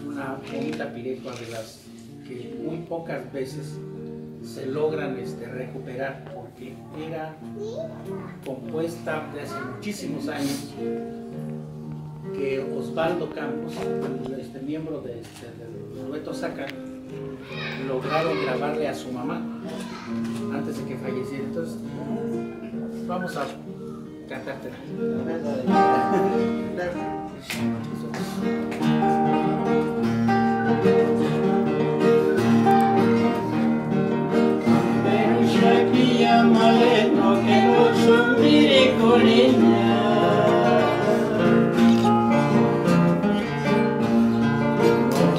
Una bonita pirecua de las que muy pocas veces se logran recuperar, porque era compuesta de hace muchísimos años, que Osvaldo Campos, miembro del dueto Zacán, lograron grabarle a su mamá antes de que falleciera. Entonces vamos a cantarte. Maleno que no son miricorina,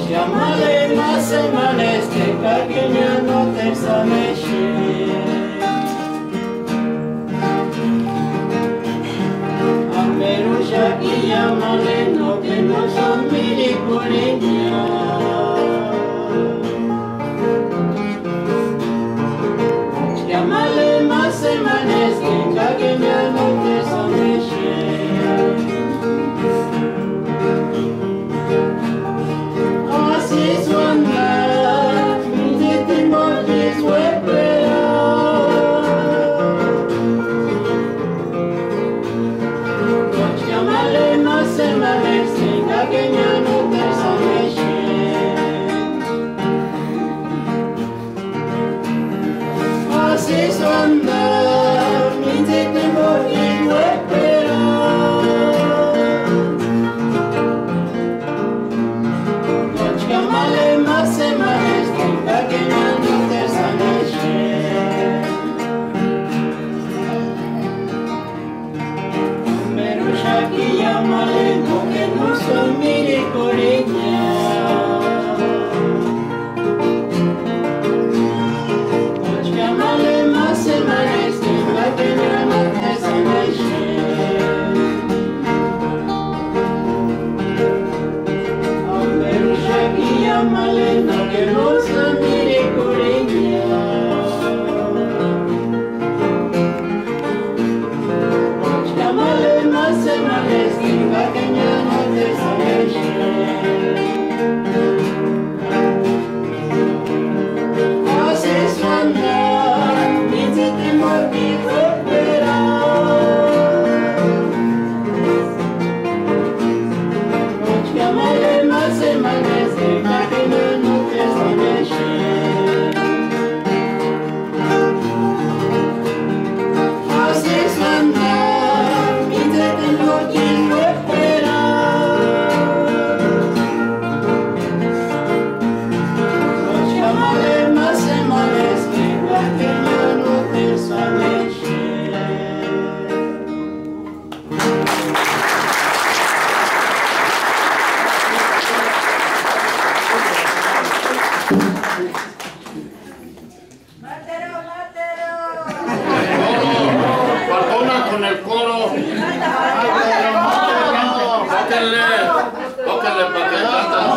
llámale más semanas que caqueña no te sameche. Amero ya que llámale no que no son miricorina. Llámale más semanas que caqueña no te sameche. Así suena, mi temor de su espera. Llámale más semanas que caqueña no te sameche. Así suena, mi temor de su espera. Llámale más semanas que caqueña no te sameche. Pero ya que llámale no que no son miricorina. Llámale más semanas que caqueña no te sameche. Pero ya que llámale no que no son miricorina. Llámale más semanas que caqueña no te sameche. Así suena, mi temor de su espera. Llámale más semanas que caqueña no te sameche. Así suena, mi temor de su espera. Llámale más semanas que caqueña no te sameche. Faltona con el coro. Tóquenle para que canten.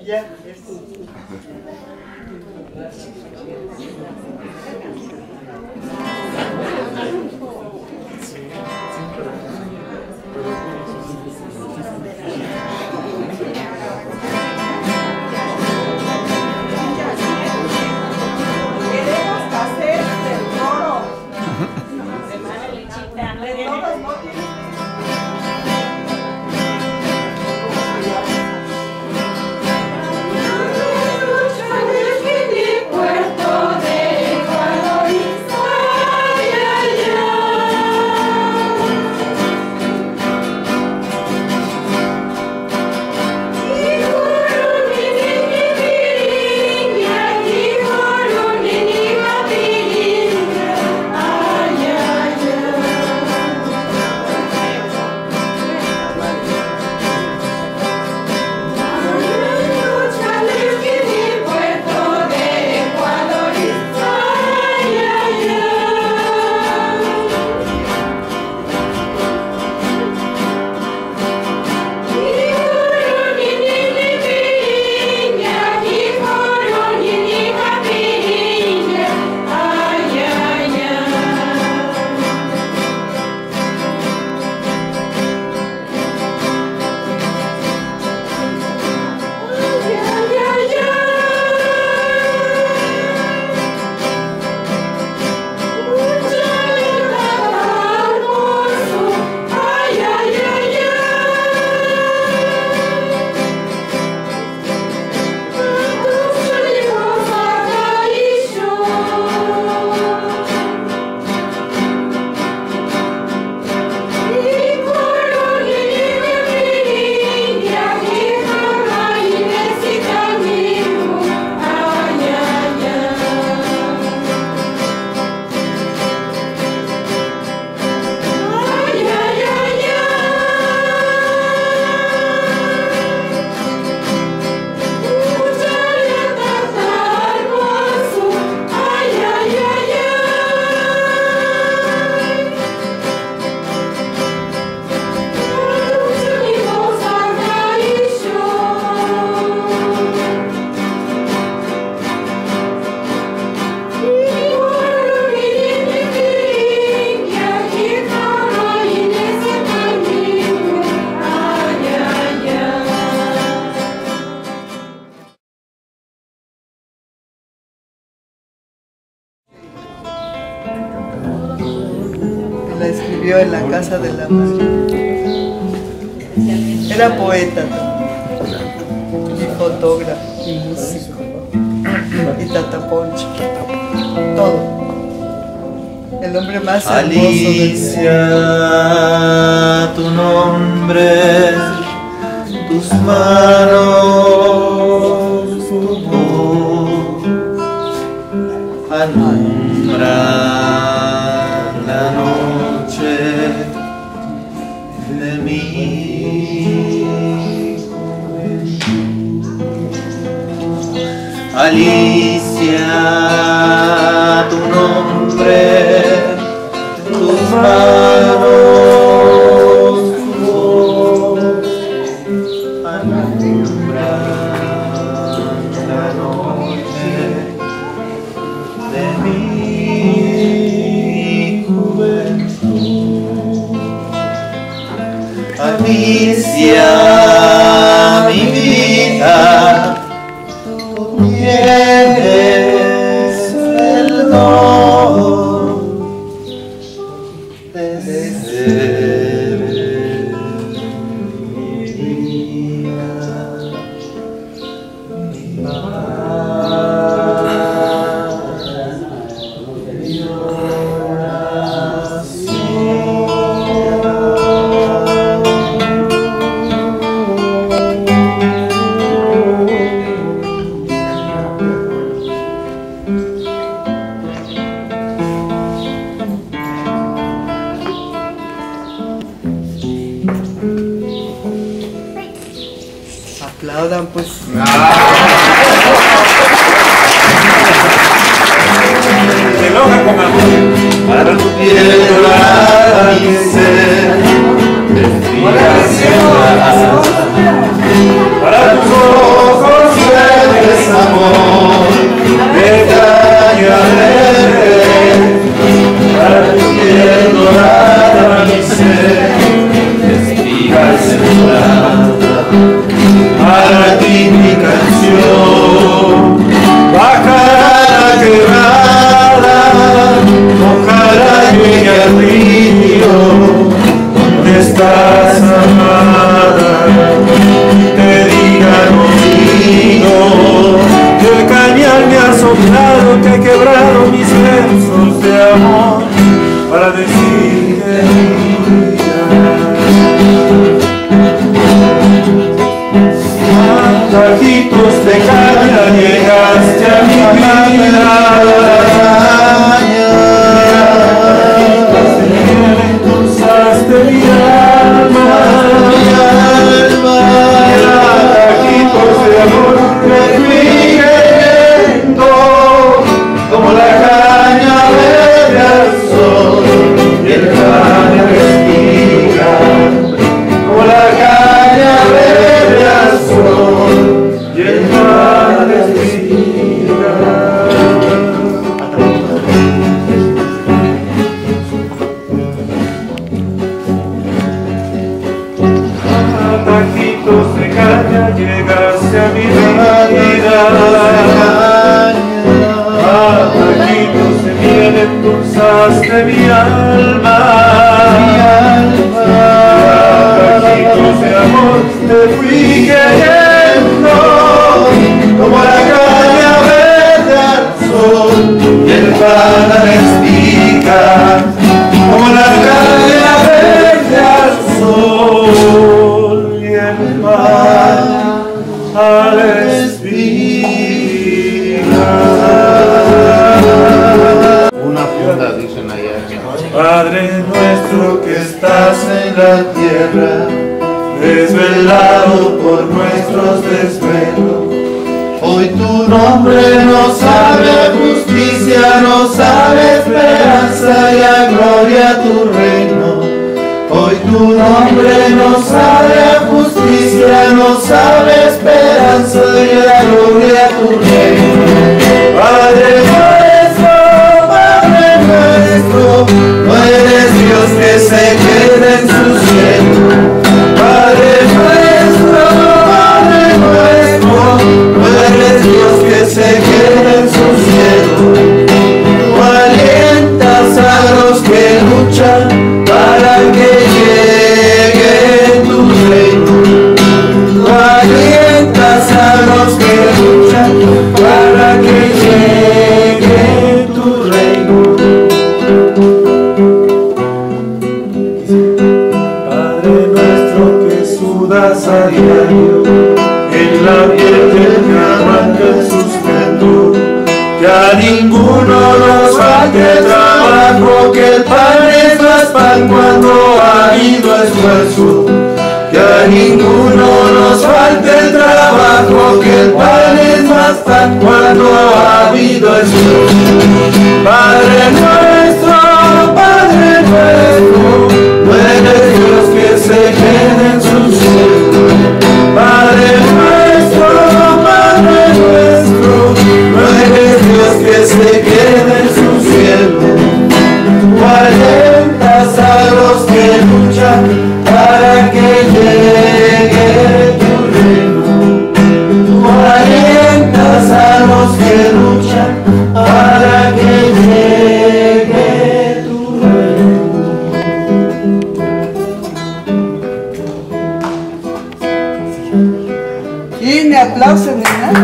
Ya. La escribió en la casa de la madre. Era poeta también, y fotógrafo, y músico, y tataponcho, todo. El hombre más hermoso Alicia, tu nombre, tus manos, tu voz, alumbran la noche de mi juventud. Alicia, tu nombre, tus manos, tu voz, alumbran la noche de mi juventud. Alicia, mi vida, tú tienes el don de ser mi vida, mi paz, mi Aplaudan pues. Se logra con amor. para tu piel dorada mi ser, desfila para tus ojos verdes amor, de caña verde, para tu piel dorada mi ser, espiga sembrada, para ti mi canción, bajará la quebrada, ojalá llegue al río, donde estás amada, te diga al oído, que el cañal me ha soplado, que he quebrado mis versos de amor, para decirte tajitos de caña llegaste a mi vida, endulzaste mi alma, tajitos de amor me fui queriendo, como la caña verde al sol, y el caña respira, como la caña verde al sol, y el mar respira. A tajitos de caña llegaste a mi vida, a tajitos de miel endulzaste mi alma, a tajitos de amor te fui queriendo, como la caña verde al sol, y el pan espiga, como la caña verde al sol, y el pan al espiga. Una funda dicen allá. Padre nuestro que estás en la tierra, desvelado por nuestros desvelos, hoy tu nombre nos sabe justicia, nos sabe esperanza y a gloria tu reino. Hoy tu nombre nos sabe justicia, nos sabe esperanza y a gloria tu reino. Padre nuestro, no eres Dios que se quede en su cielo. Padre nuestro, no eres Dios que se quede en su cielo. Tú alientas a los que luchan para que llegue tu reino. Tú alientas a los que luchan para que llegue tu reino. Padre nuestro que sudas a diario en la piel del que arranca el sustento, que a ninguno nos falte trabajo, que el pan es más pan cuando ha habido esfuerzo, que a ninguno nos falte el trabajo, que el pan es más pan cuando ha habido esfuerzo. Padre nuestro, no eres Dios que se quede en su cielo. Padre nuestro, no eres Dios que se quede en su cielo. Tú alientas a los que luchan para que llegue tu reino. Tú alientas a los que luchan para que llegue tu reino. Y me aplauso, mi hermano.